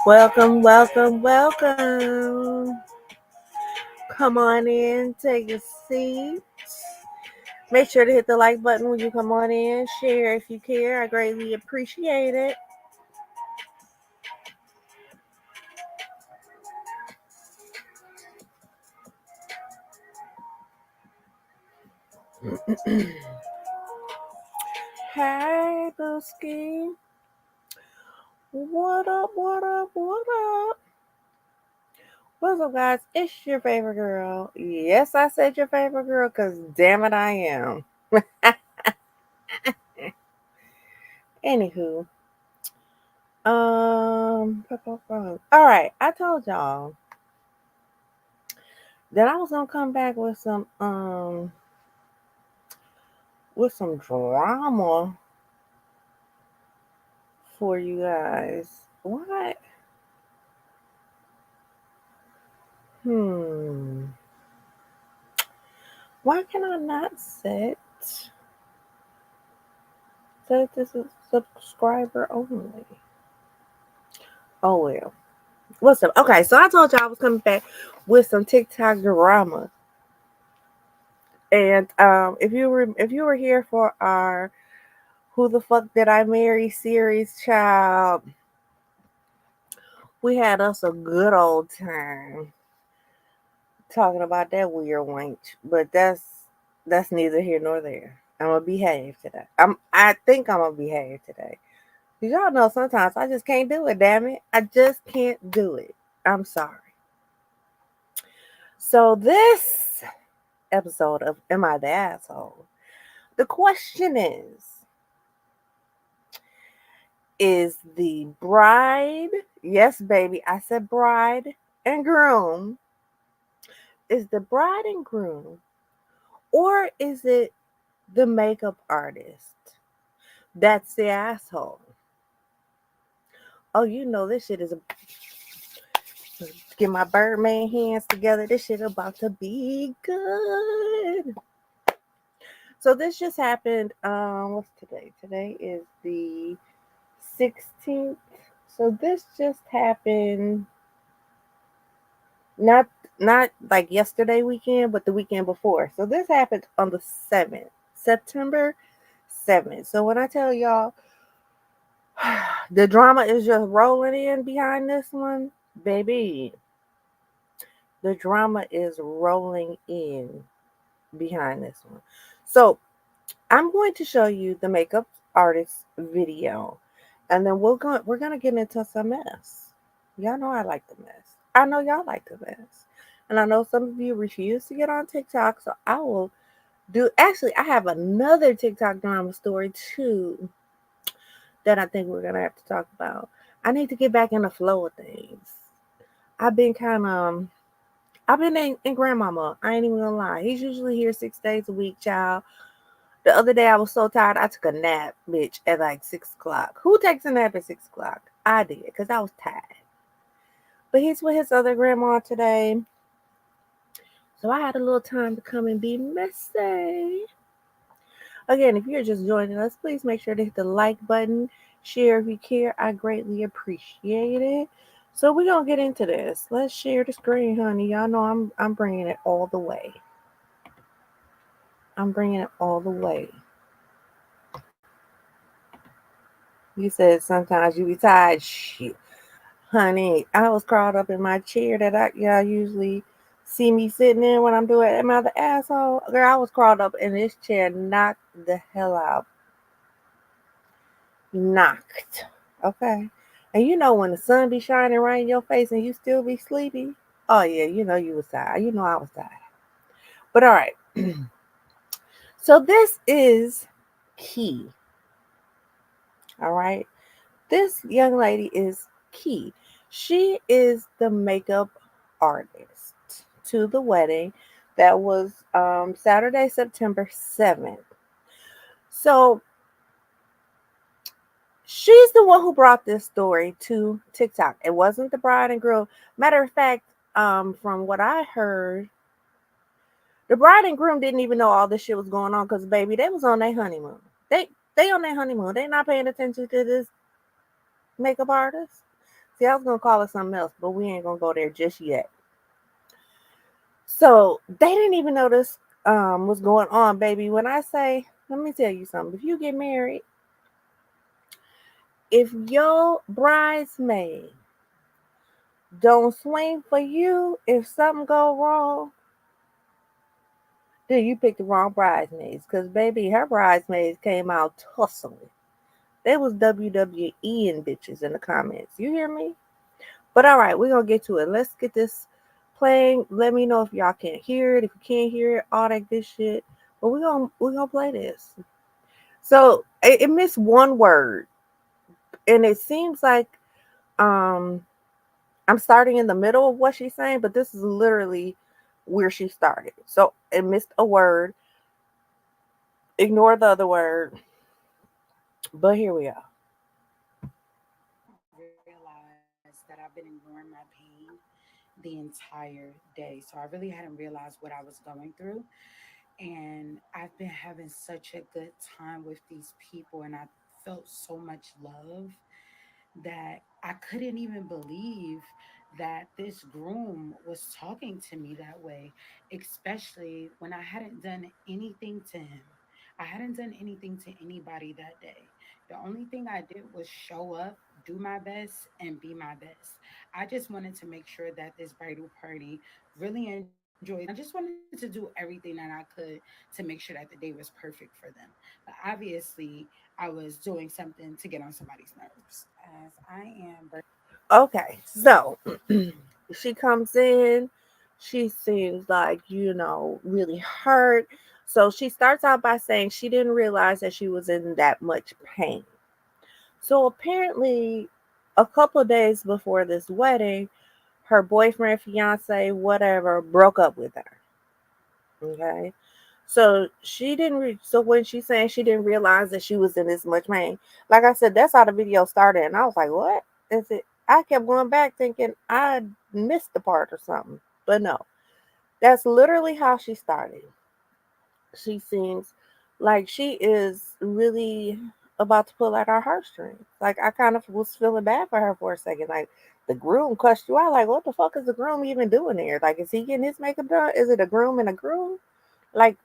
Welcome, welcome, welcome. Come on in, take a seat. Make sure to hit the like button when you come on in. Share if you care. I greatly appreciate it. Hey, Booski. What up, what up, what up? What's up, guys? It's your favorite girl. Yes, I said your favorite girl because damn it, I am. Anywho, all right. I told y'all that I was gonna come back with some drama for you guys. What? Hmm. Why can I not set this as subscriber only? Oh well. What's up? Okay, so I told y'all I was coming back with some TikTok drama. And if you were here for our Who the Fuck Did I Marry series, child, we had us a good old time talking about that weird wench. But that's neither here nor there. I'm gonna behave today. I think I'm gonna behave today. Cause y'all know sometimes I just can't do it, damn it. I just can't do it. I'm sorry. So this episode of Am I the Asshole? The question is the bride, yes, baby, I said bride and groom, is the bride and groom, or is it the makeup artist that's the asshole? Oh, you know this shit is get my Birdman hands together. This shit about to be good. So this just happened. What's today? Today is the 16th. So this just happened. Not not like yesterday weekend, but the weekend before. So this happened on the 7th, September 7th. So when I tell y'all the drama is just rolling in behind this one, baby. The drama is rolling in behind this one. So I'm going to show you the makeup artist video, and then we're gonna get into some mess. Y'all know I like the mess. I know y'all like the mess, and I know some of you refuse to get on TikTok. So I will do. Actually, I have another TikTok drama story too that I think we're gonna have to talk about. I need to get back in the flow of things. I've been kind of I've been in grandmama. I ain't even gonna lie. He's usually here 6 days a week, child. The other day I was so tired I took a nap, bitch, at like 6 o'clock. Who takes a nap at 6 o'clock? I did, because I was tired. But he's with his other grandma today. So I had a little time to come and be messy. Again, if you're just joining us, please make sure to hit the like button. Share if you care. I greatly appreciate it. So we're gonna get into this. Let's share the screen, honey. Y'all know I'm bringing it all the way. I'm bringing it all the way. You said sometimes you be tired. Shit, honey, I was crawled up in my chair that y'all usually see me sitting in when I'm doing Am I the Asshole? Girl, I was crawled up in this chair, knocked the hell out. Knocked. Okay. And you know when the sun be shining right in your face and you still be sleepy? Oh yeah, you know you was tired. You know I was tired. But all right. So this is Key. All right. This young lady is Key. She is the makeup artist to the wedding that was Saturday, September 7th. So she's the one who brought this story to TikTok. It wasn't the bride and groom. Matter of fact, from what I heard, the bride and groom didn't even know all this shit was going on because baby, they was on their honeymoon. They on their honeymoon. They not paying attention to this makeup artist. See, I was gonna call it something else, but we ain't gonna go there just yet. So they didn't even know this was going on, baby. When I say, let me tell you something. If you get married, if your bridesmaid don't swing for you, if something go wrong, then you picked the wrong bridesmaids. Cause baby, her bridesmaids came out tussling. They was WWE and bitches in the comments. You hear me? But all right, we're gonna get to it. Let's get this playing. Let me know if y'all can't hear it. If you can't hear it, all that good shit. But we're gonna play this. So it missed one word, and it seems like um I'm starting in the middle of what she's saying, but this is literally where she started. So it missed a word. Ignore the other word. But here we are. Realized that I've been ignoring my pain the entire day. So I really hadn't realized what I was going through. And I've been having such a good time with these people, and I felt so much love that I couldn't even believe that this groom was talking to me that way, especially when I hadn't done anything to him. I hadn't done anything to anybody that day. The only thing I did was show up, do my best, and be my best. I just wanted to make sure that this bridal party really enjoyed. I just wanted to do everything that I could to make sure that the day was perfect for them. But obviously, I was doing something to get on somebody's nerves. As I am Okay, so she comes in. She seems like, really hurt. So she starts out by saying she didn't realize that she was in that much pain. So apparently, a couple of days before this wedding, her boyfriend, fiance, whatever, broke up with her. Okay. So she didn't. So when she's saying she didn't realize that she was in this much pain, like I said, that's how the video started, and I was like, "What is it?" I kept going back thinking I missed the part or something, but no, that's literally how she started. She seems like she is really about to pull at our heartstrings. Like I kind of was feeling bad for her for a second. Like the groom cussed you out. Like what the fuck is the groom even doing there? Like is he getting his makeup done? Is it a groom and a groom? Like,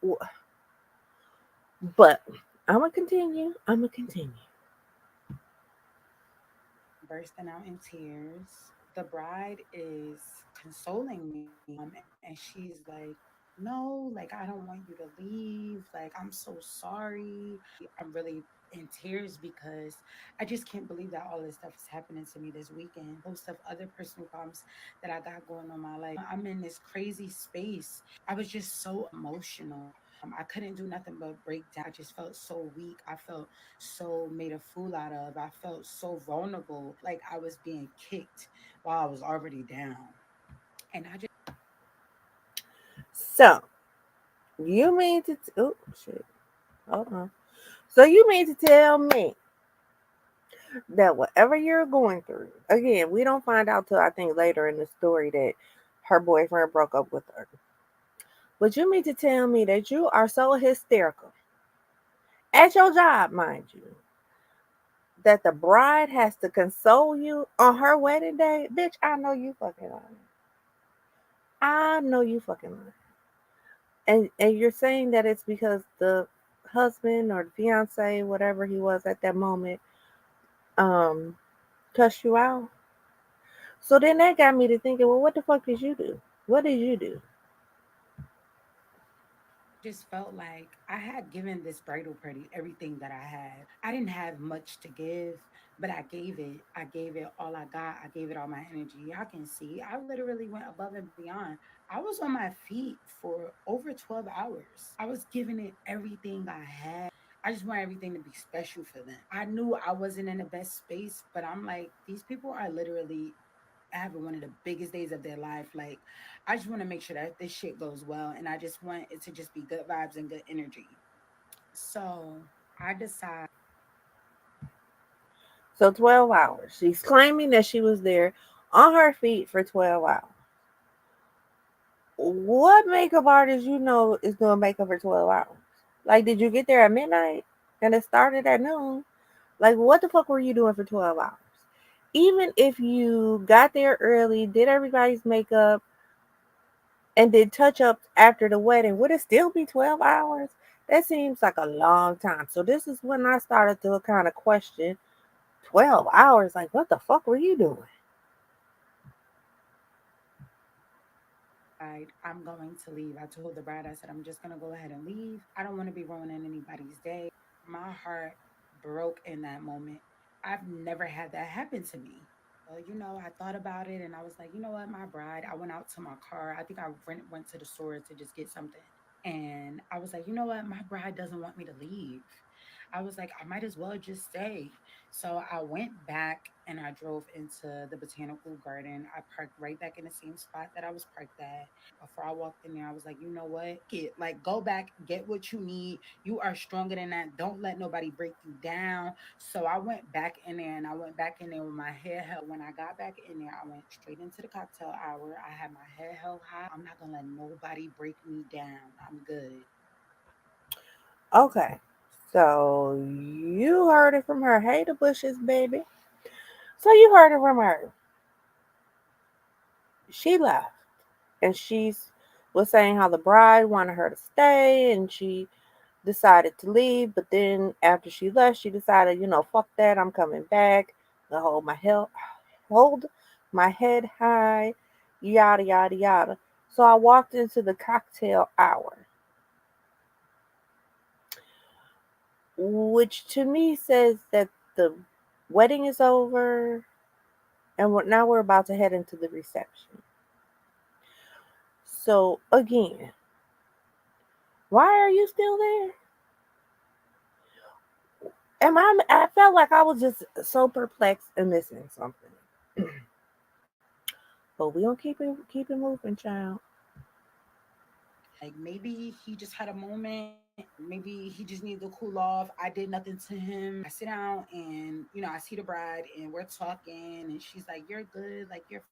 but I'm gonna continue. I'm gonna continue. bursting out in tears. The bride is consoling me, and she's like, "No, like I don't want you to leave. Like I'm so sorry. I'm really in tears because I just can't believe that all this stuff is happening to me this weekend. Host of other personal problems that I got going on in my life. I'm in this crazy space. I was just so emotional. I couldn't do nothing but break down. I just felt so weak. I felt so made a fool out of. I felt so vulnerable, like I was being kicked while I was already down. And I just So you mean to? Oh shit! Hold on. So you mean to tell me that whatever you're going through, again, we don't find out till I think later in the story that her boyfriend broke up with her. But you mean to tell me that you are so hysterical at your job, mind you, that the bride has to console you on her wedding day? Bitch, I know you fucking lying. I know you fucking lying. And you're saying that it's because the husband or the fiance, whatever he was at that moment, um, cussed you out. So then that got me to thinking, well, what the fuck did you do? What did you do? just felt like I had given this bridal party everything that I had. I didn't have much to give, but I gave it. I gave it all I got. I gave it all my energy. Y'all can see I literally went above and beyond. I was on my feet for over 12 hours. I was giving it everything I had. I just want everything to be special for them. I knew I wasn't in the best space, but I'm like, these people are literally having one of the biggest days of their life. Like, I just want to make sure that this shit goes well, and I just want it to just be good vibes and good energy. So I decide So 12 hours. She's claiming that she was there on her feet for 12 hours. What makeup artist you know is doing makeup for 12 hours? Like, did you get there at midnight and it started at noon? Like, what the fuck were you doing for 12 hours? Even if you got there early, did everybody's makeup, and did touch ups after the wedding, would it still be 12 hours? That seems like a long time. So this is when I started to kind of question 12 hours. Like, what the fuck were you doing? I'm going to leave. I told the bride, I said, I'm just going to go ahead and leave. I don't want to be ruining anybody's day. My heart broke in that moment. I've never had that happen to me. I thought about it and I was like, you know what, my bride, I went out to my car. I think I went to the store to just get something. And I was like, you know what, my bride doesn't want me to leave. I was like, I might as well just stay. So I went back and I drove into the botanical garden. I parked right back in the same spot that I was parked at. Before I walked in there, I was like, you know what? Go back, get what you need. You are stronger than that. Don't let nobody break you down. So I went back in there and I went back in there with my head held. When I got back in there, I went straight into the cocktail hour. I had my head held high. I'm not going to let nobody break me down. I'm good. Okay. So you heard it from her. Hey, the bushes, baby. So you heard it from her. She left. And she was saying how the bride wanted her to stay and she decided to leave. But then after she left, she decided, fuck that. I'm coming back. I hold my head high, yada, yada, yada. So I walked into the cocktail hour, which to me says that the wedding is over and now we're about to head into the reception. So again, why are you still there? I felt like I was just so perplexed and missing something. But we gonna keep it moving, child. Like maybe he just had a moment. Maybe he just needed to cool off. I did nothing to him. I sit down and, I see the bride and we're talking and she's like, you're good. Like, you're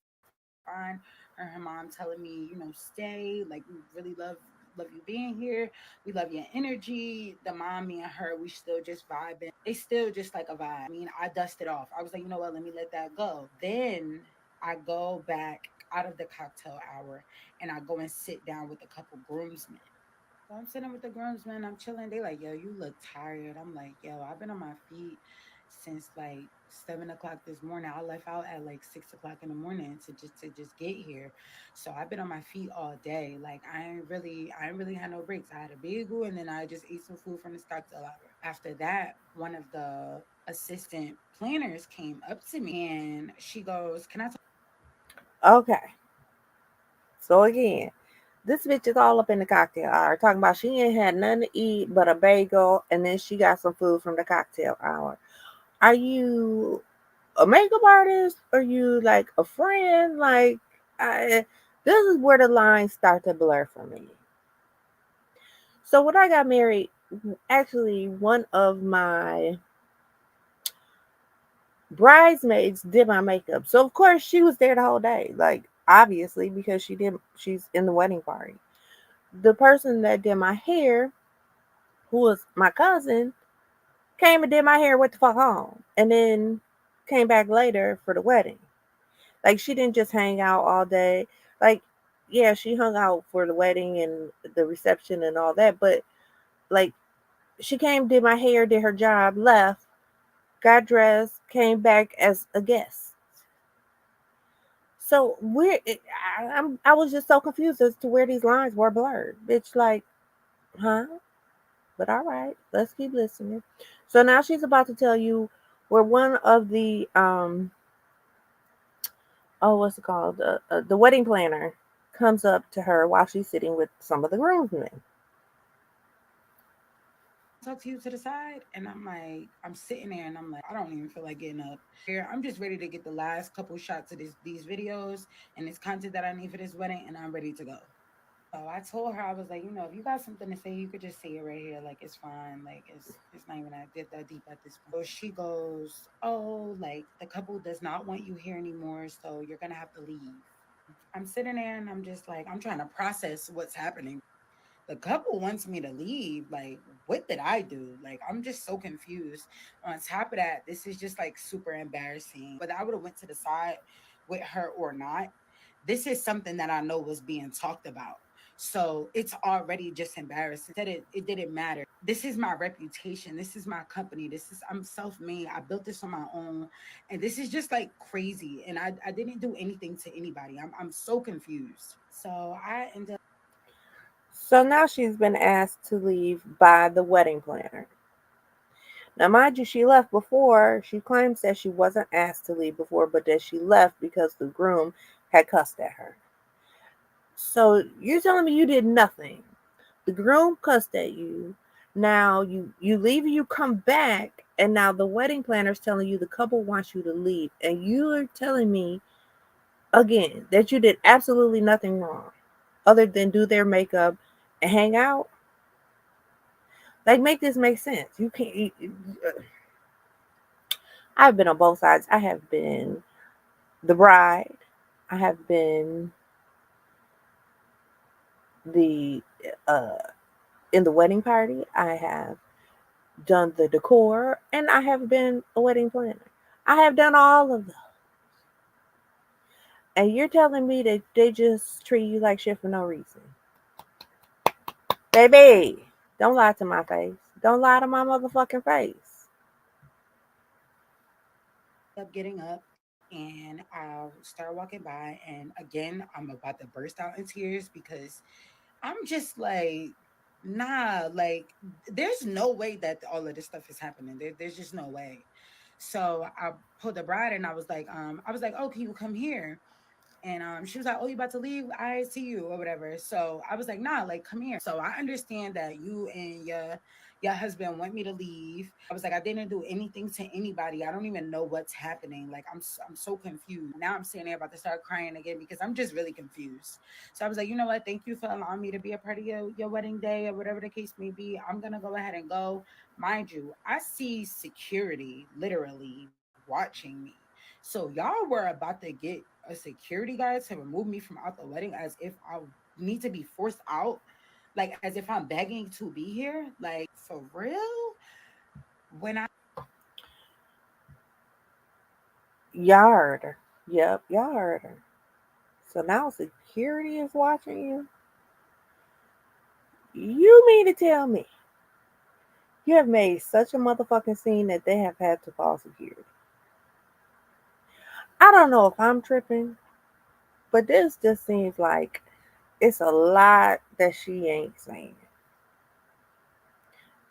fine. Her mom telling me, stay. Like, we really love you being here. We love your energy. The mom, me and her, we still just vibing. They still just like a vibe. I dusted off. I was like, you know what? Let me let that go. Then I go back out of the cocktail hour and I go and sit down with a couple groomsmen. So I'm sitting with the groomsmen, I'm chilling. They like, yo, you look tired. I'm like, yo, I've been on my feet since like 7 o'clock this morning. I left out at like 6 o'clock in the morning to just get here. So I've been on my feet all day. Like I ain't really had no breaks. I had a bagel and then I just ate some food from this cocktail hour. After that, one of the assistant planners came up to me and she goes, can I talk? Okay. So again, this bitch is all up in the cocktail hour talking about she ain't had nothing to eat but a bagel and then she got some food from the cocktail hour. Are you a makeup artist? Are you like a friend? Like, this is where the lines start to blur for me. So when I got married, actually one of my bridesmaids did my makeup. So of course she was there the whole day. Like obviously because she's in the wedding party. The person that did my hair, who was my cousin, came and did my hair, went the fuck home. And then came back later for the wedding. Like she didn't just hang out all day. Like, yeah, she hung out for the wedding and the reception and all that, but like she came, did my hair, did her job, left, got dressed, came back as a guest. So I was just so confused as to where these lines were blurred. Bitch, like, huh? But all right, let's keep listening. So now she's about to tell you where one of the what's it called? The wedding planner comes up to her while she's sitting with some of the groomsmen. Talk to you to the side? And I'm like, I'm sitting there and I'm like, I don't even feel like getting up. Here, I'm just ready to get the last couple shots of these videos and this content that I need for this wedding, and I'm ready to go. So I told her, I was like, if you got something to say, you could just say it right here. Like it's fine. Like it's not even that deep at this point. So she goes, oh, like the couple does not want you here anymore, so you're gonna have to leave. I'm sitting there and I'm just like, I'm trying to process what's happening. The couple wants me to leave. Like, what did I do? Like, I'm just so confused. On top of that, this is just like super embarrassing. Whether I would have went to the side with her or not, this is something that I know was being talked about. So it's already just embarrassing. Said it didn't matter. This is my reputation. This is my company. I'm self-made. I built this on my own. And this is just like crazy. And I didn't do anything to anybody. I'm so confused. So I ended up. So now she's been asked to leave by the wedding planner. Now, mind you, she left before. She claims that she wasn't asked to leave before, but that she left because the groom had cussed at her. So you're telling me you did nothing? The groom cussed at you. Now you leave and you come back, and now the wedding planner is telling you the couple wants you to leave, and you are telling me again that you did absolutely nothing wrong other than do their makeup and hang out. Like, make this make sense. You can't. I've been on both sides. I have been the bride. I have been the uh in the wedding party. I have done the decor, and I have been a wedding planner. I have done all of them. And you're telling me that they just treat you like shit for no reason. Baby, don't lie to my face. Don't lie to my motherfucking face. Up getting up and I'll start walking by, and again I'm about to burst out in tears because I'm just like, nah, like there's no way that all of this stuff is happening. There's just no way. So I pulled the bride and I was like, oh, can you come here? And she was like, oh, you about to leave? I see you or whatever. So I was like, nah, like come here. So I understand that you and your husband want me to leave. I was like, I didn't do anything to anybody. I don't even know what's happening. Like I'm so confused. Now I'm sitting there about to start crying again because I'm just really confused. So I was like, you know what? Thank you for allowing me to be a part of your wedding day or whatever the case may be. I'm gonna go ahead and go. Mind you, I see security literally watching me. So y'all were about to get a security guard to remove me from out the wedding as if I need to be forced out, like as if I'm begging to be here. Like for real? When I Y'all heard her. Yep, y'all heard her. So now security is watching you? You mean to tell me you have made such a motherfucking scene that they have had to call security? I don't know if I'm tripping, but this just seems like it's a lot that she ain't saying.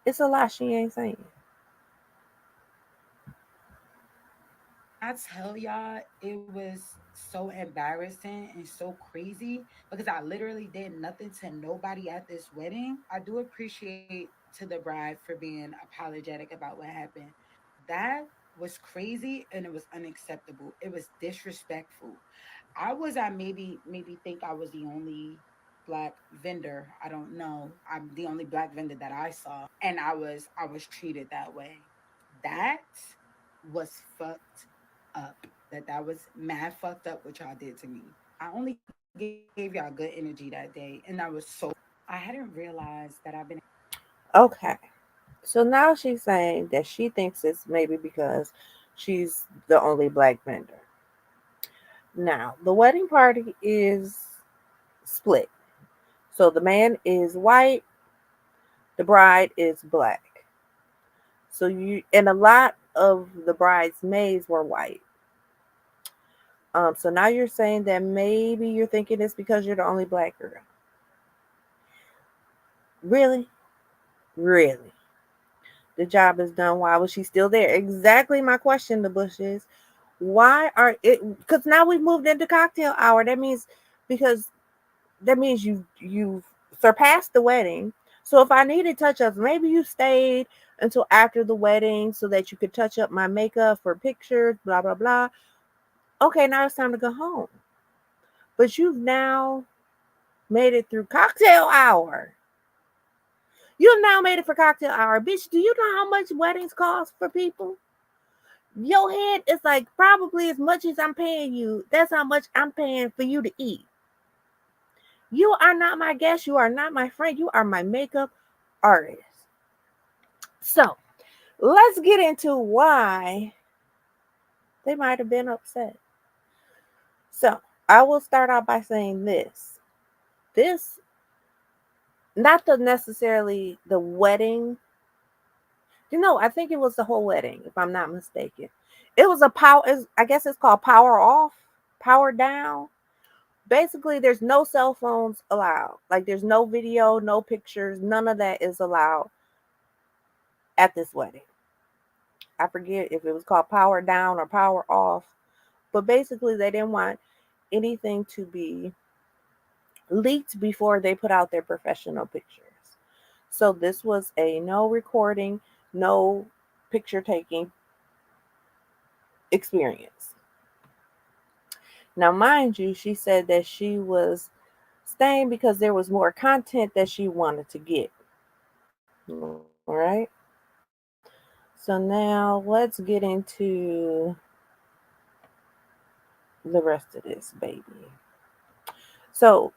It's a lot she ain't saying. tell y'all, it was so embarrassing and so crazy because I literally did nothing to nobody at this wedding. I do appreciate to the bride for being apologetic about what happened. That was crazy and it was unacceptable. It was disrespectful. I maybe think I was the only black vendor. I don't know. I'm the only black vendor that I saw, and I was treated that way. That was fucked up. That was mad fucked up what y'all did to me. I only gave y'all good energy that day, and that was so. I hadn't realized that I've been. Okay. So now she's saying that she thinks it's maybe because she's the only black vendor. Now, the wedding party is split. So the man is white, the bride is black. So and a lot of the bridesmaids were white. So now you're saying that maybe you're thinking it's because you're the only black girl. Really? Really? The job is done. Why was she still there? Exactly my question, the Bushes. Why are it? Because now we've moved into cocktail hour. Because that means you've surpassed the wedding. So if I needed touch ups, maybe you stayed until after the wedding so that you could touch up my makeup for pictures, blah blah blah. Okay, now it's time to go home. But you've now made it through cocktail hour. You've now made it for cocktail hour. Bitch, do you know how much weddings cost for people? Your head is like probably as much as I'm paying you. That's how much I'm paying for you to eat. You are not my guest. You are not my friend. You are my makeup artist. So let's get into why they might have been upset. So I will start out by saying this. This, not the necessarily the wedding. I think it was the whole wedding, if I'm not mistaken. It was a power, I guess it's called power off, power down. Basically, there's no cell phones allowed. Like, there's no video, no pictures, none of that is allowed at this wedding. I forget if it was called power down or power off, but basically, they didn't want anything to be leaked before they put out their professional pictures. So, this was a no recording, no picture taking experience. Now, mind you, she said that she was staying because there was more content that she wanted to get. All right. So now let's get into the rest of this baby. So,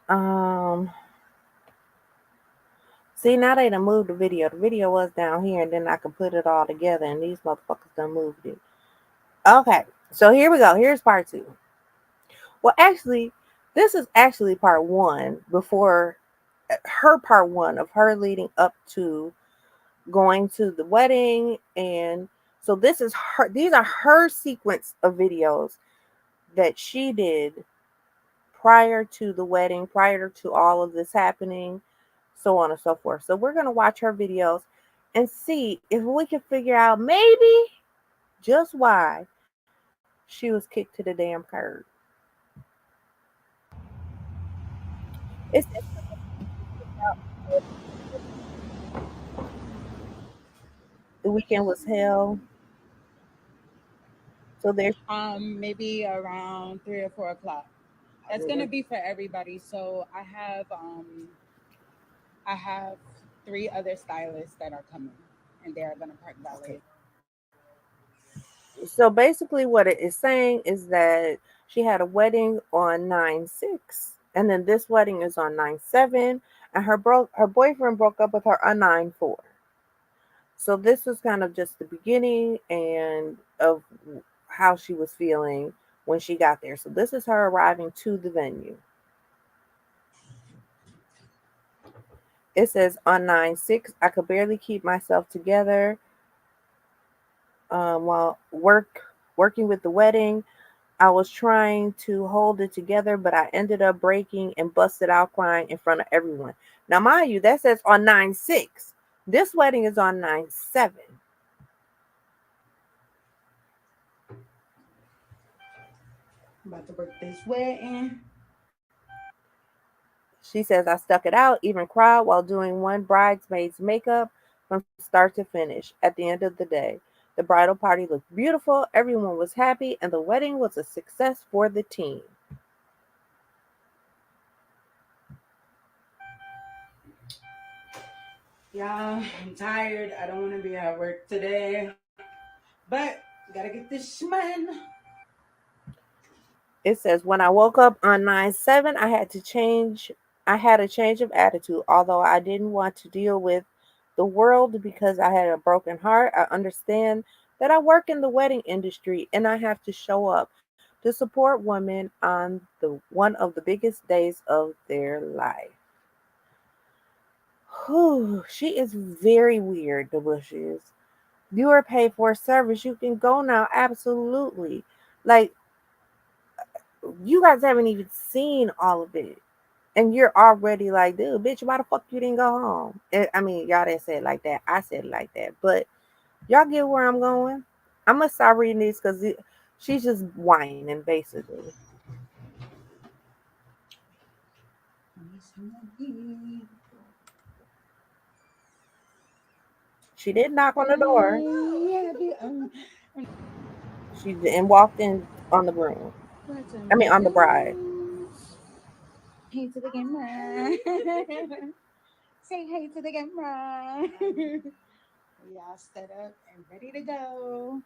um, see, now they done moved the video. The video was down here, and then I could put it all together, and these motherfuckers done moved it. Okay, so here we go. Here's part two. Well, actually, this is actually part one before her part one of her leading up to going to the wedding. And so this is her, these are her sequence of videos that she did prior to the wedding, prior to all of this happening, so on and so forth. So we're going to watch her videos and see if we can figure out maybe just why she was kicked to the damn curb. It's the weekend was hell. So there's Maybe around 3 or 4 o'clock. That's gonna be for everybody. So I have 3 other stylists that are coming, and they are gonna park valet. so basically what it is saying is that she had a wedding on 9/6, and then this wedding is on 9/7, and her boyfriend broke up with her on 9/4. So this was kind of just the beginning and of how she was feeling when she got there. So this is her arriving to the venue. It says on 9/6, I could barely keep myself together while working with the wedding. I was trying to hold it together, but I ended up breaking and busted out crying in front of everyone. Now, mind you, that says on 9/6. This wedding is on 9/7. I'm about to work this wedding. She says, I stuck it out, even cried while doing one bridesmaid's makeup from start to finish. At the end of the day, the bridal party looked beautiful, everyone was happy, and the wedding was a success for the team. Y'all, I'm tired. I don't want to be at work today, but gotta get this money. It says, when I woke up on 9/7, I had a change of attitude. Although I didn't want to deal with the world because I had a broken heart, I understand that I work in the wedding industry and I have to show up to support women on the one of the biggest days of their life. Whew, she is very weird, the Bushes. You are paid for a service. You can go now, absolutely. Like, you guys haven't even seen all of it. And you're already like, dude, bitch, why the fuck you didn't go home? I mean, y'all didn't say it like that. I said it like that. But y'all get where I'm going. I'm going to start reading this because she's just whining, basically. She did knock on the door. She and walked in on the groom. I mean, on the bride. Hey to the camera. Say hey to the camera. We all set up and ready to go.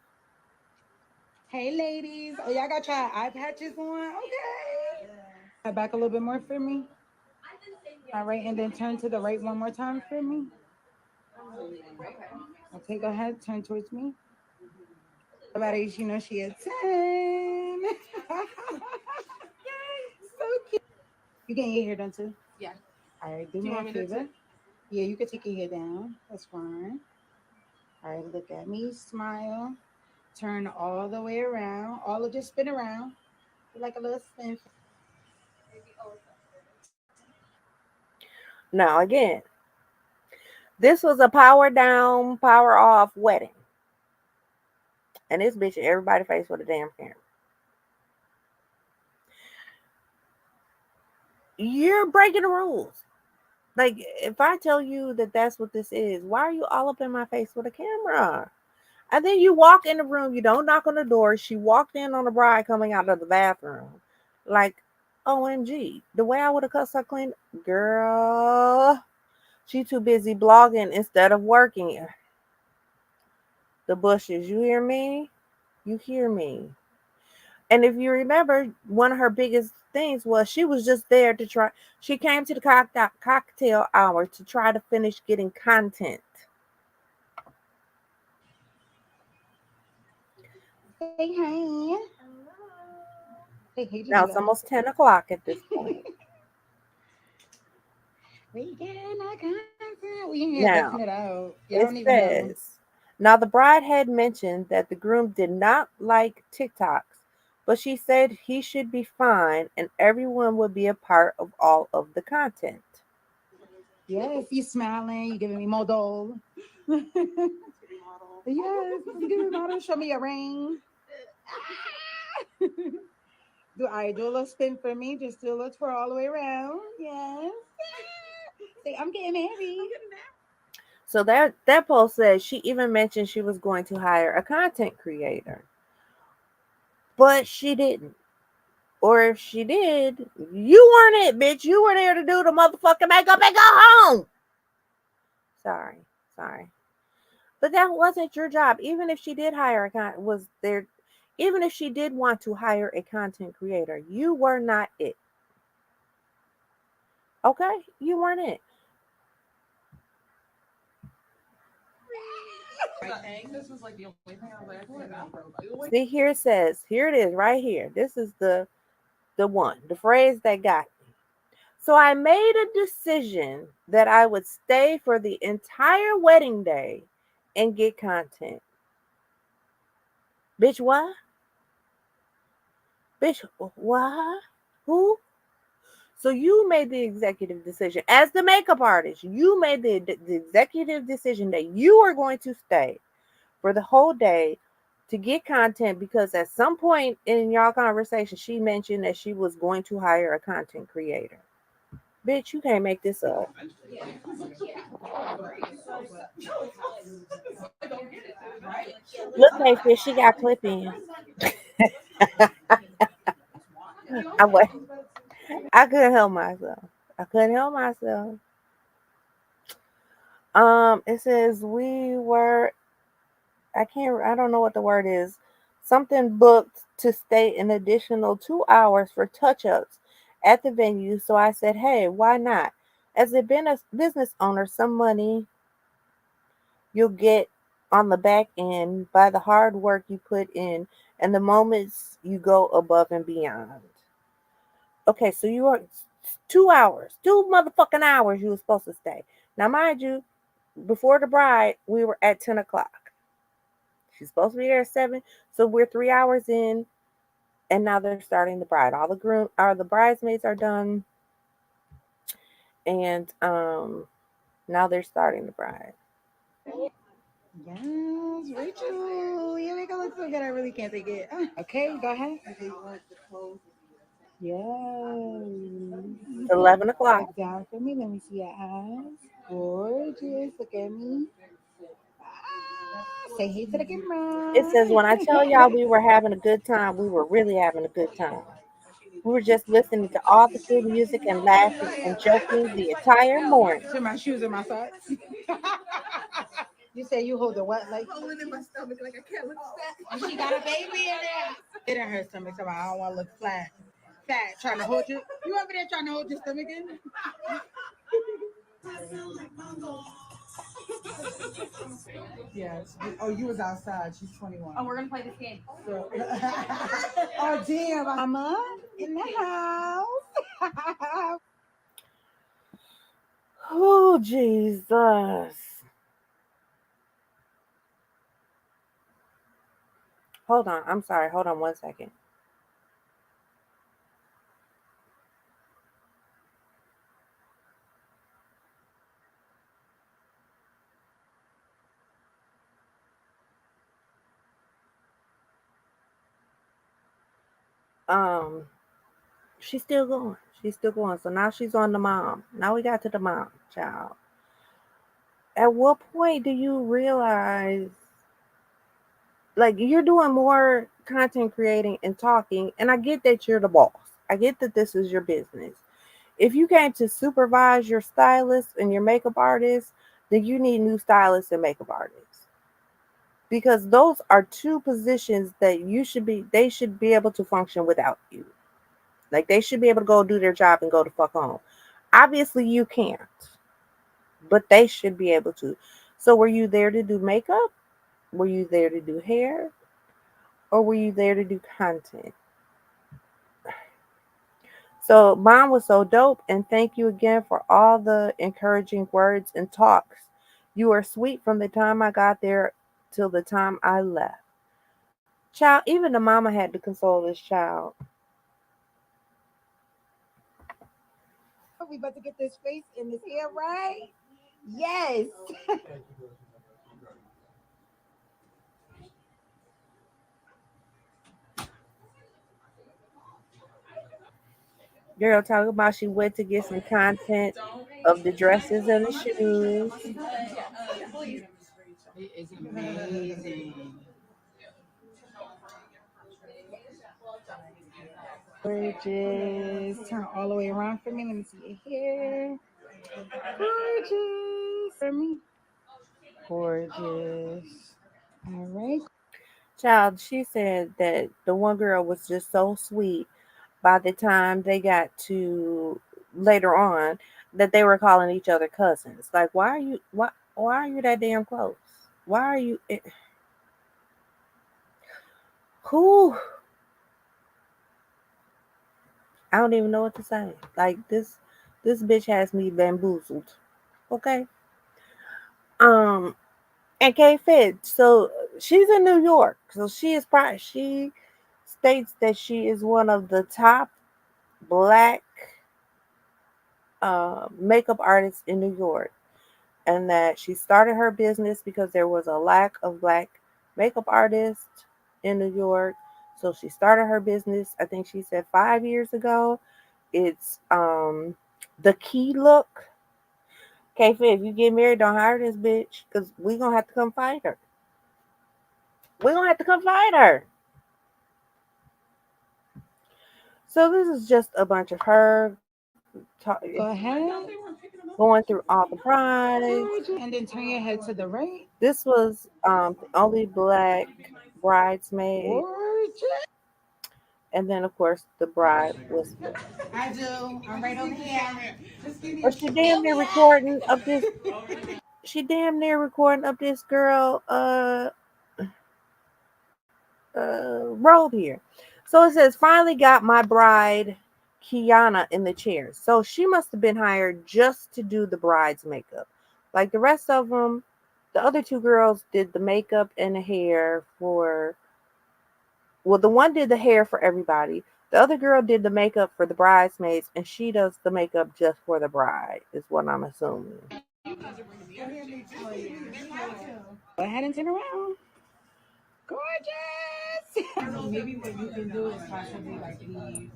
Hey, ladies. Oh, y'all got your eye patches on? Okay. Back a little bit more for me. All right, and then turn to the right one more time for me. Okay, go ahead. Turn towards me. Everybody, you know she a 10. So cute. You getting your hair done too? Yeah. All right, do me a favor. Yeah, you can take your hair down. That's fine. All right, look at me, smile, turn all the way around, all of just spin around, do like a little spin. Now, again, this was a power down, power off wedding. And this bitch, everybody face with a damn camera. You're breaking the rules. Like, if I tell you that that's what this is, why are you all up in my face with a camera? And then you walk in the room, you don't knock on the door. She walked in on the bride coming out of the bathroom. Like, OMG. The way I would have cussed her clean, girl, she too busy blogging instead of working. The bushes, you hear me? You hear me? And if you remember, one of her biggest things was she was just there to try. She came to the cocktail hour to try to finish getting content. Say hi. Say hey, Now it's Janita. almost 10 o'clock at this point. We getting a content. We in here ducking Now, it out. Y'all it don't even know. says, now the bride had mentioned that the groom did not like TikToks, but she said he should be fine and everyone would be a part of all of the content. Yes, you smiling. You giving me more doll. Yes, you giving me model. Show me your ring. Do I do a little spin for me? Just do a little twirl all the way around. Yes. Say, I'm getting married. So that post says she even mentioned she was going to hire a content creator, but she didn't. Or if she did, you weren't it, bitch. You were there to do the motherfucking makeup and go home. Sorry, sorry. But that wasn't your job. Even if she did hire was there, even if she did want to hire a content creator, you were not it. Okay, you weren't it. See, here it says, here it is, right here. This is the one, the phrase that got me. So I made a decision that I would stay for the entire wedding day and get content. Bitch, what? Bitch, what? Who? So you made the executive decision as the makeup artist. You made the executive decision that you are going to stay for the whole day to get content because at some point in y'all conversation, she mentioned that she was going to hire a content creator. Bitch, you can't make this up. Look, Mayfield, she got clip in. I was, I couldn't help myself. I couldn't help myself. It says we were. I can't. I don't know what the word is. Something booked to stay an additional 2 hours for touch-ups at the venue. So I said, "Hey, why not? As a business owner, some money you'll get on the back end by the hard work you put in and the moments you go above and beyond." Okay, so you are 2 hours, 2 motherfucking hours you were supposed to stay. Now, mind you, before the bride, we were at 10 o'clock. She's supposed to be there at 7, so we're 3 hours in, and now they're starting the bride. All the bridesmaids are done, and now they're starting the bride. Yes, Rachel. You make it look so good. I really can't take it. Okay, go ahead. Yes. 11 o'clock. Look down for me. Let me see your eyes. Gorgeous. Look at me. Say hey to the It camera. says, when I tell y'all we were having a good time, we were really having a good time. We were just listening to all the good music and laughing and joking the entire morning. To my shoes and my socks. You say you hold the what? Like holding in my stomach like I can't look fat. And she got a baby in there. It in her stomach, so I don't want to look flat. Fat, trying to hold you. You over there trying to hold your stomach in? Yeah. Oh, you was outside. She's 21. Oh, we're gonna play this game. So, oh, damn. Mama in the house. Oh, Jesus. Hold on. I'm sorry. Hold on 1 second. Um, she's still going. She's still going. So now she's on the mom. Now we got to the mom, child. At what point do you realize, like, you're doing more content creating and talking, and I get that you're the boss. I get that this is your business. If you came to supervise your stylist and your makeup artist, then you need new stylists and makeup artists. Because those are two positions that they should be able to function without you. Like, they should be able to go do their job and go the fuck home. Obviously you can't, but they should be able to. So were you there to do makeup? Were you there to do hair? Or were you there to do content? So mine was so dope, and thank you again for all the encouraging words and talks. You were sweet from the time I got there till the time I left. Child, even the mama had to console this child. We about to get this face in this hair, right? Yes. Girl talk about she went to get some content of the dresses and the shoes. It is amazing. Gorgeous. Turn all the way around for me. Let me see your hair. Gorgeous. For me. Gorgeous. All right. Child, she said that the one girl was just so sweet by the time they got to later on that they were calling each other cousins. Like, why are you that damn close? Why are you who I don't even know what to say. Like, this bitch has me bamboozled. Okay? Um and K Fit, so she's in New York. So she states that she is one of the top black makeup artists in New York, and that she started her business because there was a lack of black makeup artists in New York. So she started her business, I think she said 5 years ago. It's the Key Look. Okay, if you get married, don't hire this bitch because we gonna have to come fight her. We gonna have to come fight her. So this is just a bunch of her Go ahead. going through all the brides. And then turn your head to the right. This was the only black bridesmaid, Gorgeous. and then of course the bride whisper. I do. I'm right over here. Just give me Or a fill me she damn near recording up this girl robe here. So it says finally got my bride Kiana in the chair. So she must have been hired just to do the bride's makeup. Like the rest of them, the other two girls did the makeup and the hair for, well, the one did the hair for everybody. The other girl did the makeup for the bridesmaids, and she does the makeup just for the bride, is what I'm assuming. Go ahead and turn around. Gorgeous. Maybe what you can do is possibly like leave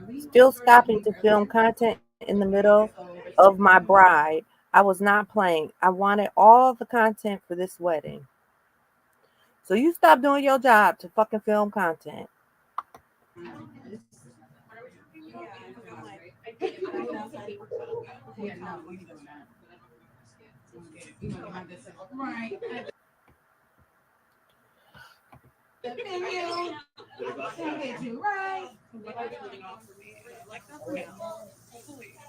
early. Still stopping to film content in the middle of my bride. I was not playing. I wanted all the content for this wedding. So you stop doing your job to fucking film content. Yeah, no, we can do that. You know, have this right. The menu. Take it to right.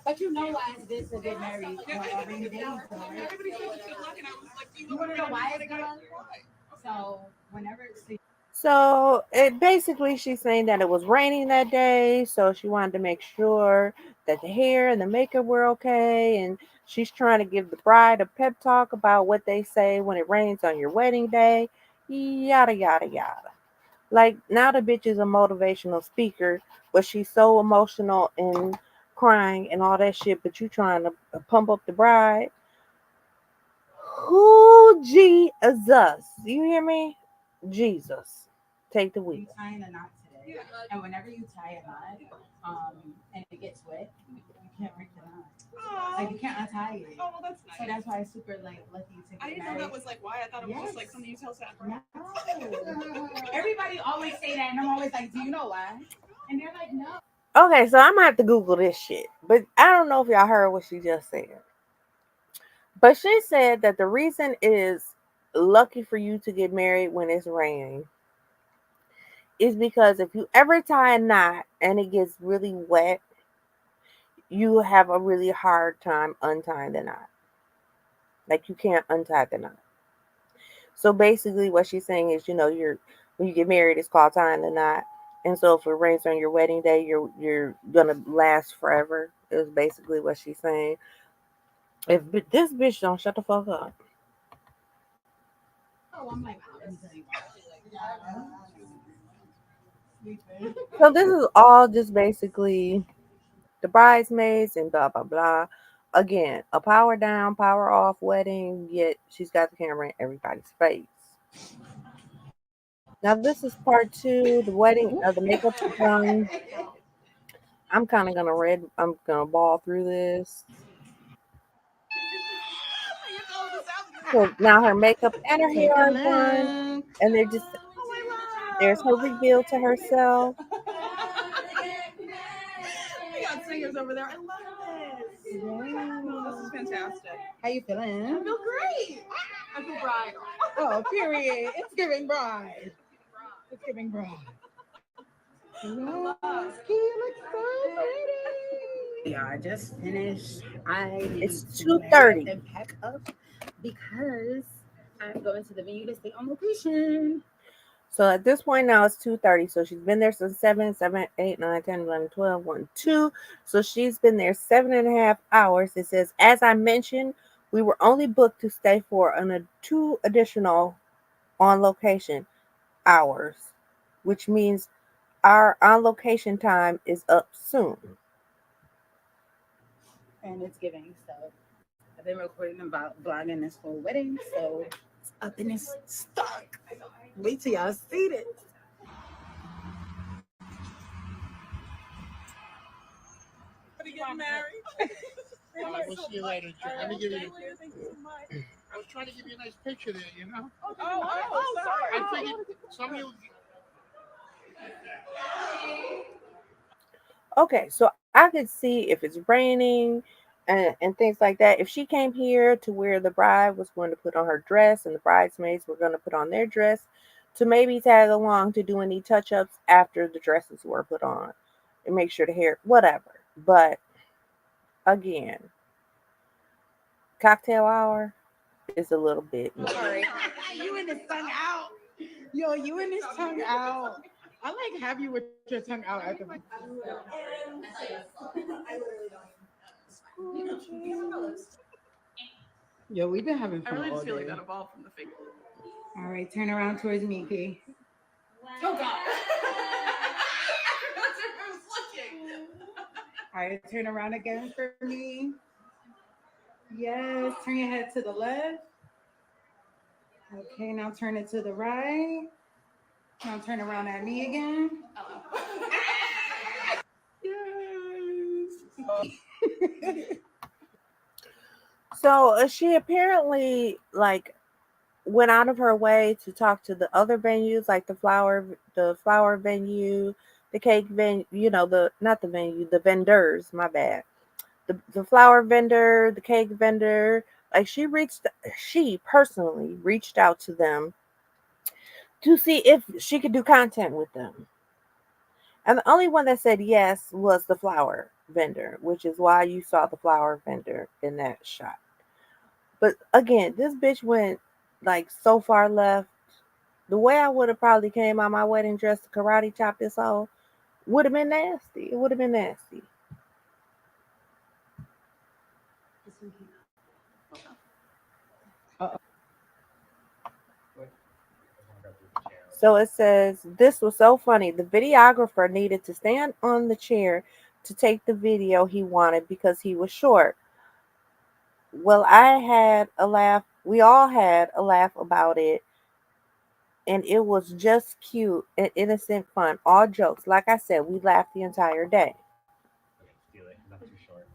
But you know why it's good to get married on a rainy day, though, right? You want to know why it's good? So whenever it's So it basically she's saying that it was raining that day, so she wanted to make sure that the hair and the makeup were okay, and she's trying to give the bride a pep talk about what they say when it rains on your wedding day, yada yada yada. Like now the bitch is a motivational speaker, but she's so emotional and crying and all that shit, but you trying to pump up the bride. Who Jesus? You hear me? Jesus. Take the wheel. tying a knot today, and whenever you tie a knot, and it gets wet, you can't break the knot. Like you can't untie it. Oh, well, that's nice. So that's why it's super like lucky to get I didn't know that was like why. I thought it was just like something you tell Saffron. No. Everybody always say that, and I'm always like, do you know why? And they're like, no. Okay, so I'm gonna have to Google this shit. But I don't know if y'all heard what she just said. But she said that the reason is lucky for you to get married when it's raining is because if you ever tie a knot and it gets really wet, you have a really hard time untying the knot. Like you can't untie the knot. So basically what she's saying is, you're when you get married it's called tying the knot. And so if it rains on your wedding day, you're gonna last forever, is basically what she's saying. If this bitch don't shut the fuck up. Oh, I'm like, So this is all just basically the bridesmaids and blah blah blah. Again, a power down, power off wedding, yet she's got the camera in everybody's face. Now this is part two. The wedding, the makeup is done. I'm gonna ball through this. So now her makeup and her Take hair a are done, look. and there's her reveal to herself. We got singers over there. I love this. No, this is fantastic. How you feeling? I feel great. I feel bride. Oh, period. It's giving bride. It's giving bride. Yes, you look so pretty. Yeah, I just finished. I need It's to hurry up 2:30. and pack up because I'm going to the venue to stay on location. So at this point now it's 2:30. So she's been there since 7, 8, 9, 10, 11, 12, 1, 2. So she's been there 7.5 hours. It says, as I mentioned, we were only booked to stay for two additional on location hours, which means our on location time is up soon. And it's giving. So I've been recording about vlogging this whole wedding. So it's up in this stock. Wait till y'all see this. Getting married. We'll see you later, Joe. Let me give you. I was trying to give you a nice picture there, you know. Sorry. I figured some of you. Okay, so I could see if it's raining and things like that. If she came here to where the bride was going to put on her dress and the bridesmaids were going to put on their dress, to maybe tag along to do any touch ups after the dresses were put on and make sure the hair, whatever. But again, cocktail hour is a little bit much. Sorry. You and this tongue out. Yo, you and this tongue out. I like have you with your tongue out at the Yo, we've been having I fun really all just feel day. like that evolved from the fake. All right, turn around towards me, P. Oh God. That's where I was looking. All right, turn around again for me. Yes, turn your head to the left. Okay, now turn it to the right. Now turn around at me again. Yes. So she apparently went out of her way to talk to the other venues, like the flower venue, the cake venue, the not the venue, the vendors, my bad. The flower vendor, the cake vendor, like she personally reached out to them to see if she could do content with them. And the only one that said yes was the flower vendor, which is why you saw the flower vendor in that shot. But again, this bitch went like so far left. The way I would have probably came out my wedding dress to karate chop this hoe would have been nasty. It would have been nasty. So it says, this was so funny. The videographer needed to stand on the chair to take the video he wanted because he was short. Well, I had a laugh. We all had a laugh about it. And it was just cute and innocent fun. All jokes. Like I said, we laughed the entire day. Not too short.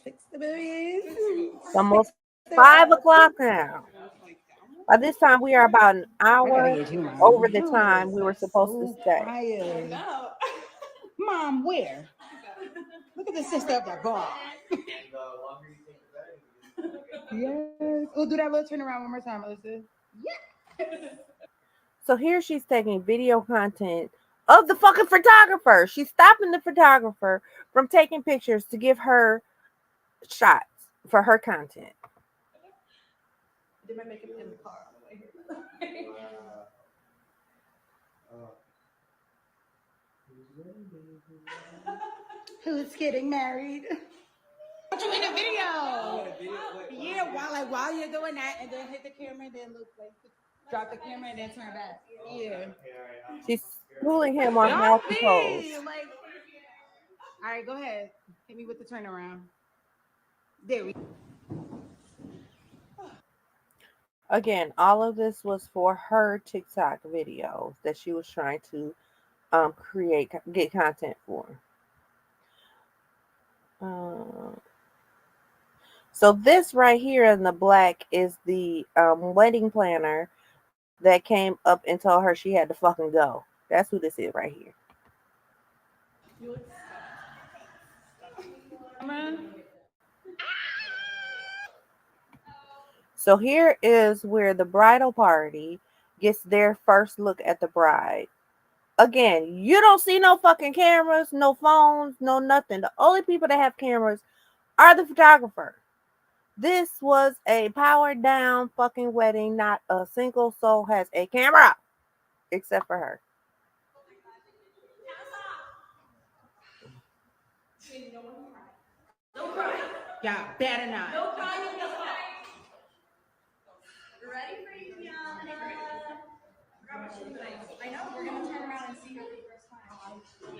Fix the boobies. It's almost 5 o'clock now. By this time, we are about an hour over the time we were supposed to stay. Mom, where? Look at the sister of that bar. Yes. Oh, do that little turn around one more time, Melissa. So here she's taking video content of the fucking photographer. She's stopping the photographer from taking pictures to give her shots for her content. Did my makeup in the car on the way here? Who's getting married? Put you in a video. Yeah, while you're doing that, and then hit the camera, and then look like drop the camera, and then turn back. Yeah. She's schooling him on how to pose. All right, go ahead. Hit me with the turnaround. There we go. Again, all of this was for her TikTok videos that she was trying to get content for. So this right here in the black is the wedding planner that came up and told her she had to fucking go. That's who this is right here. So here is where the bridal party gets their first look at the bride. Again, you don't see no fucking cameras, no phones, no nothing. The only people that have cameras are the photographer. This was a powered down fucking wedding. Not a single soul has a camera except for her. Don't cry. Yeah, better not. No crying in the car. You ready for Juliana? I know, we're gonna turn around and see her for the first time. We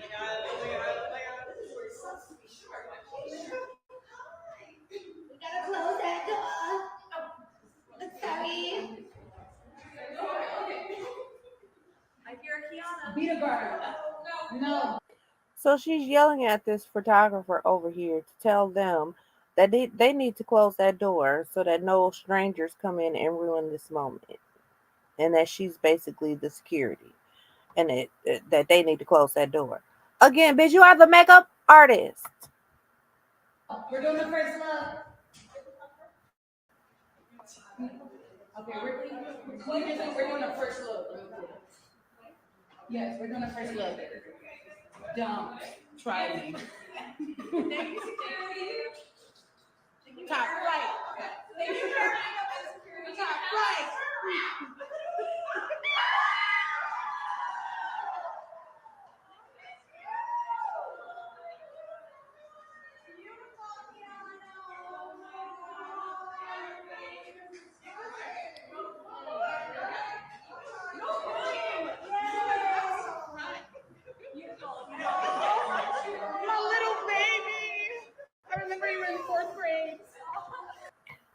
gotta close that door. Sorry. I hear Kiana. Be the girl. No. So she's yelling at this photographer over here to tell them that they need to close that door so that no strangers come in and ruin this moment. And that she's basically the security. And that they need to close that door. Again, bitch, you are the makeup artist. We're doing the first look. Okay, we're doing the first look. Yes, we're doing the first look. Don't try me. Top right. Top right.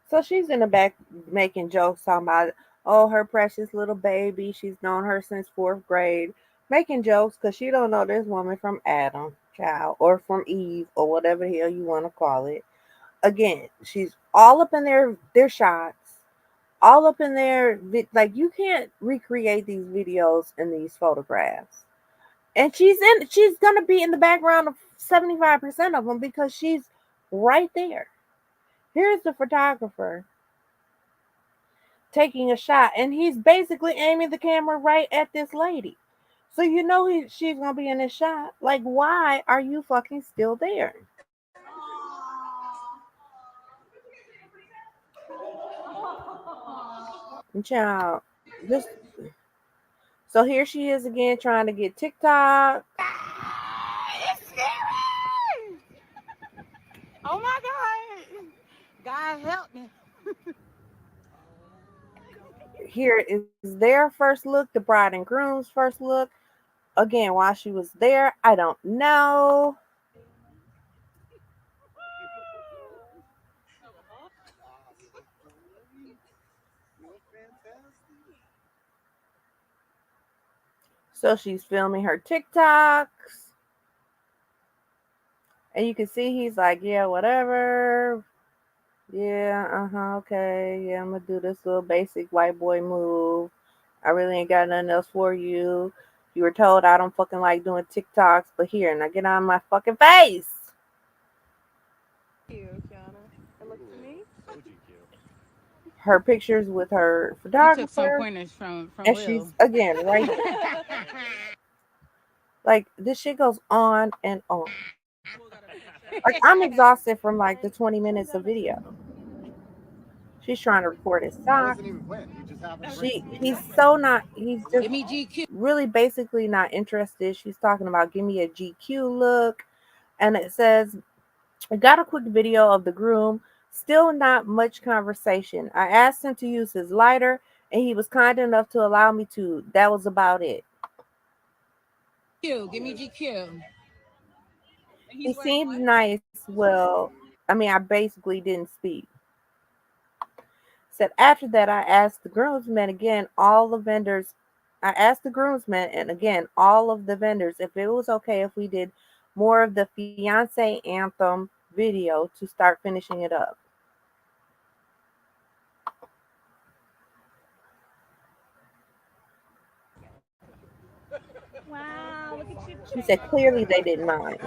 So she's in the back making jokes, talking about, oh, her precious little baby. She's known her since 4th grade. Making jokes because she don't know this woman from Adam, child, or from Eve, or whatever the hell you want to call it. Again, she's all up in their shots, all up in there. Like, you can't recreate these videos and these photographs. And she's gonna be in the background of 75% of them because she's right there. Here's the photographer taking a shot, and he's basically aiming the camera right at this lady. So you know she's gonna be in this shot. Like, why are you fucking still there? Child, this. So here she is again trying to get TikTok. It's scary. Oh my God. God help me. Here is their first look, the bride and groom's first look. Again, why she was there, I don't know. So she's filming her TikToks. And you can see he's like, yeah, whatever. Yeah, okay. Yeah, I'm gonna do this little basic white boy move. I really ain't got nothing else for you. You were told I don't fucking like doing TikToks, but here, now get on my fucking face. You, Kiana. It looks to me. Her pictures with her You took some photographer, pointers from and Will. she's again right there. Like, this shit goes on and on. Like, I'm exhausted from like the 20 minutes of video. She's trying to record his sock. He's so not, he's just Give me GQ. really basically not interested. She's talking about give me a GQ look. And it says, I got a quick video of the groom. Still not much conversation. I asked him to use his lighter, and he was kind enough to allow me to. That was about it. Give me GQ. He seemed nice. Well, I mean, I basically didn't speak. Said after that, I asked the groomsmen again, all the vendors. I asked the groomsmen and again, all of the vendors, if it was okay if we did more of the fiance anthem video to start finishing it up. Wow, look at you. She said clearly they didn't mind.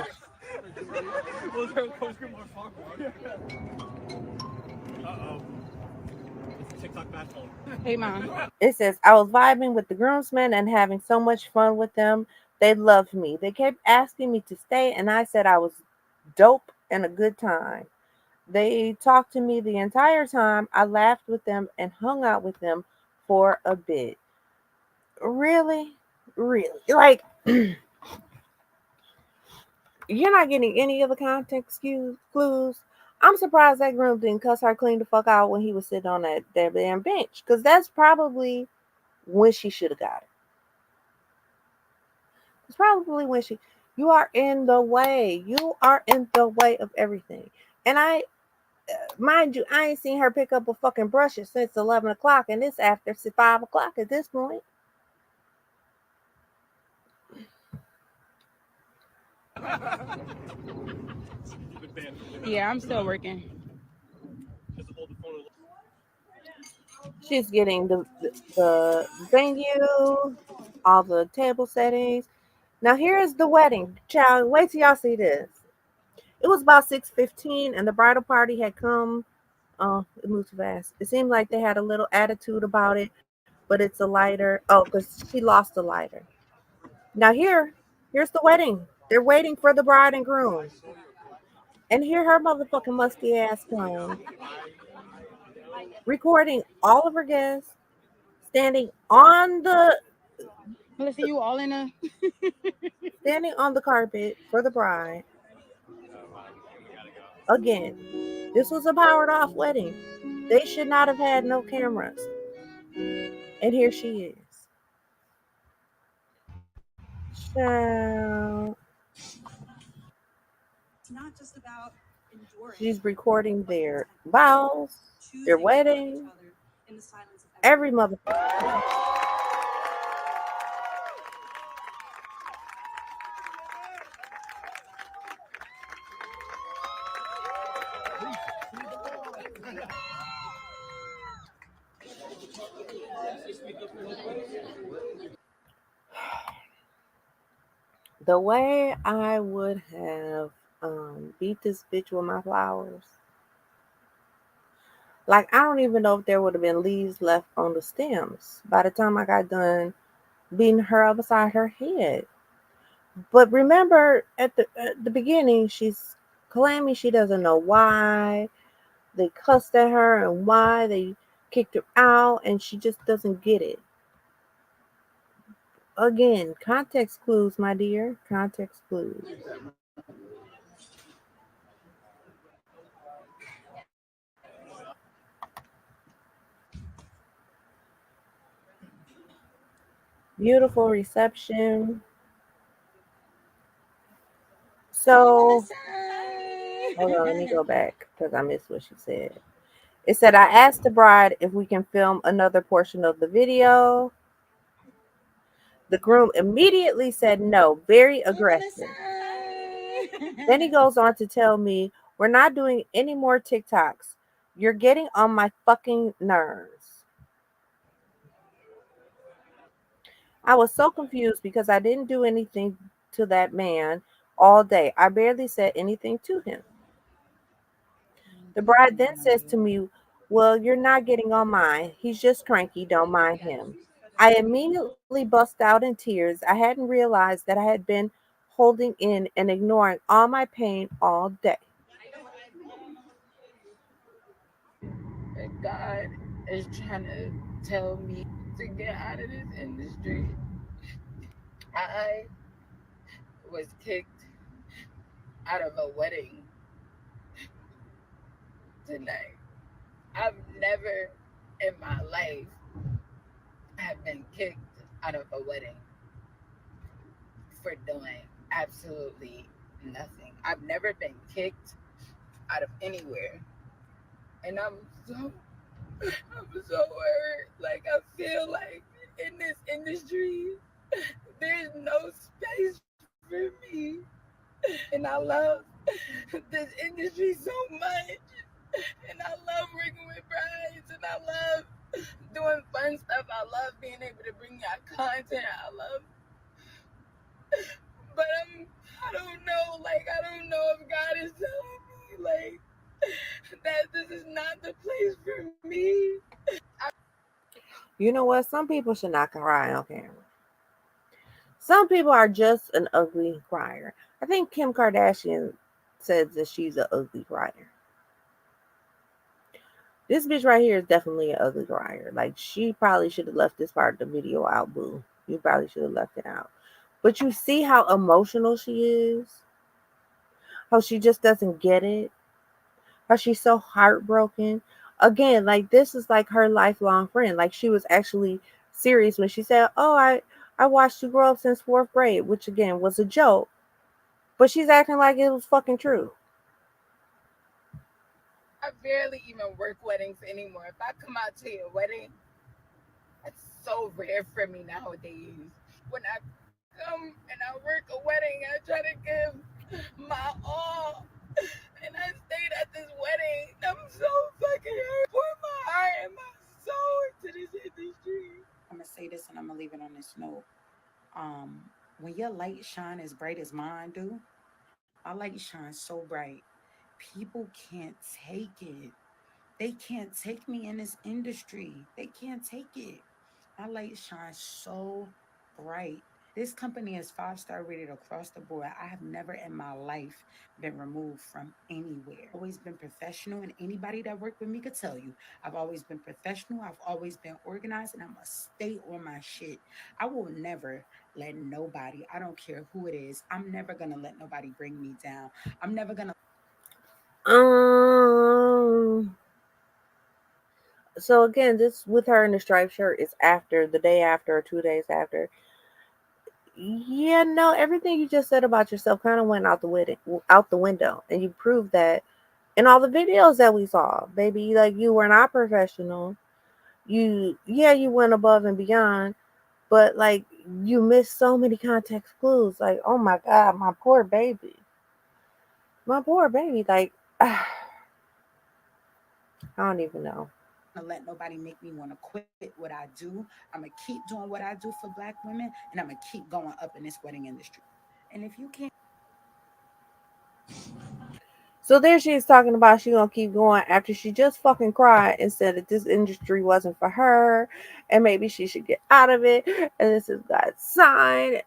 Hey, Mom. It says, I was vibing with the groomsmen and having so much fun with them. They loved me. They kept asking me to stay, and I said I was dope and a good time. They talked to me the entire time. I laughed with them and hung out with them for a bit. Really? Really? Like, you're not getting any of the context clues. I'm surprised that groom didn't cuss her clean the fuck out when he was sitting on that damn bench. Because that's probably when she should have got it. It's probably when you are in the way. You are in the way of everything. And mind you, I ain't seen her pick up a fucking brush since 11 o'clock, and it's after 5 o'clock at this point. Yeah, I'm still working. She's getting the venue, all the table settings. Now here's the wedding. Child, wait till y'all see this. It was about 6:15, and the bridal party had come. It moved fast. It seemed like they had a little attitude about it, but it's a lighter. Oh, because she lost the lighter. Now here's the wedding. They're waiting for the bride and groom. And here her motherfucking musty ass comes, recording all of her guests, standing on the Melissa, you all in a. standing on the carpet for the bride. Again, this was a powered off wedding. They should not have had no cameras. And here she is. Child. It's not just about enduring. She's recording their vows, their wedding, in the silence of every motherfucker. The way I would have beat this bitch with my flowers. Like, I don't even know if there would have been leaves left on the stems by the time I got done beating her upside her head. But remember, at the beginning, she's claiming she doesn't know why they cussed at her and why they kicked her out, and she just doesn't get it. Again, context clues, my dear. Context clues. Beautiful reception. So, hold on, let me go back because I missed what she said. It said, I asked the bride if we can film another portion of the video. The groom immediately said no, very aggressive. Then he goes on to tell me, we're not doing any more TikToks. You're getting on my fucking nerves. I was so confused because I didn't do anything to that man all day. I barely said anything to him. The bride then says to me, well, you're not getting on mine. He's just cranky. Don't mind him. I immediately bust out in tears. I hadn't realized that I had been holding in and ignoring all my pain all day. And God is trying to tell me to get out of this industry. I was kicked out of a wedding tonight. I've never in my life have been kicked out of a wedding for doing absolutely nothing. I've never been kicked out of anywhere. And I'm so hurt. Like I feel like in this industry there's no space for me. And I love this industry so much. And I love working with brides and I love doing fun stuff. I love being able to bring out content. I love but I don't know, like I don't know if God is telling me like that this is not the place for me. You know what? Some people should not cry on camera. Some people are just an ugly crier. I think Kim Kardashian says that she's an ugly crier. This bitch right here is definitely an ugly crier. Like, she probably should have left this part of the video out, boo. You probably should have left it out. But you see how emotional she is? How she just doesn't get it? How she's so heartbroken? Again, like, this is like her lifelong friend. Like, she was actually serious when she said, oh, I watched you grow up since 4th grade, which again was a joke. But she's acting like it was fucking true. I barely even work weddings anymore. If I come out to your wedding, it's so rare for me nowadays. When I come and I work a wedding, I try to give my all. And I stayed at this wedding. I'm so fucking hurt. Pour my heart and my soul into this industry. I'm gonna say this and I'm gonna leave it on this note. When your light shine as bright as mine do, my light shines so bright. People can't take it. They can't take me in this industry. They can't take it. My light shines so bright. This company is 5-star rated across the board. I have never in my life been removed from anywhere. Always been professional, and anybody that worked with me could tell you. I've always been professional. I've always been organized, and I'm gonna stay on my shit. I will never let nobody, I don't care who it is, I'm never gonna let nobody bring me down. I'm never gonna. Um. So again, this with her in the striped shirt is after the day after or 2 days after. Yeah, no, everything you just said about yourself kind of went out the window, and you proved that in all the videos that we saw, baby. Like, you were not professional. You went above and beyond, but like, you missed so many context clues. Like, oh my god, my poor baby, my poor baby. Like, I don't even know. Let nobody make me want to quit what I do. I'm gonna keep doing what I do for Black women, and I'm gonna keep going up in this wedding industry. And if you can't. So there she is talking about she gonna keep going after she just fucking cried and said that this industry wasn't for her and maybe she should get out of it and this is God's sign.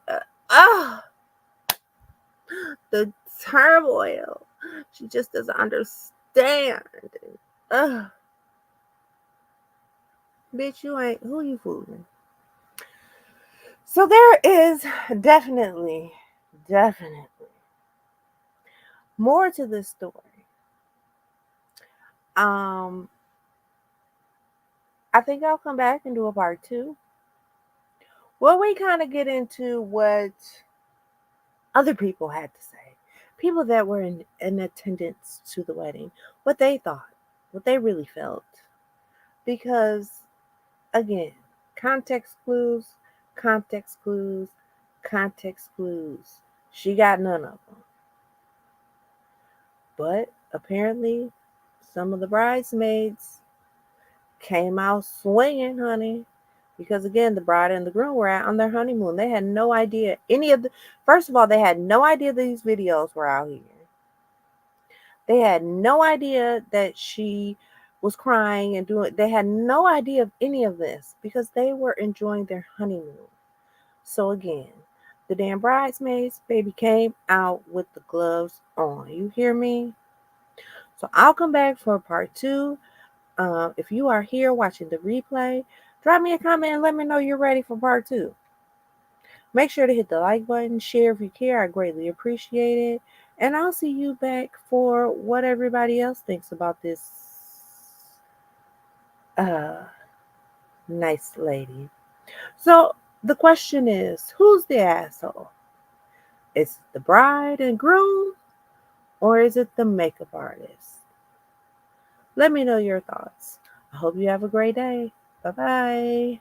The turmoil. She just doesn't understand. Ugh. Bitch, you ain't who you fooling. So there is definitely more to this story. I think I'll come back and do a part 2. Well, we kind of get into what other people had to say. People that were in attendance to the wedding, what they thought, what they really felt. Because, again, context clues, context clues, context clues. She got none of them. But apparently, some of the bridesmaids came out swinging, honey. Because again, the bride and the groom were out on their honeymoon. They had no idea first of all, they had no idea these videos were out here. They had no idea that she was crying and they had no idea of any of this because they were enjoying their honeymoon. So again, the damn bridesmaids, baby, came out with the gloves on. You hear me? So I'll come back for part 2. If you are here watching the replay, drop me a comment and let me know you're ready for part 2. Make sure to hit the like button, share if you care. I greatly appreciate it. And I'll see you back for what everybody else thinks about this nice lady. So the question is, who's the asshole? Is it the bride and groom or is it the makeup artist? Let me know your thoughts. I hope you have a great day. Bye-bye.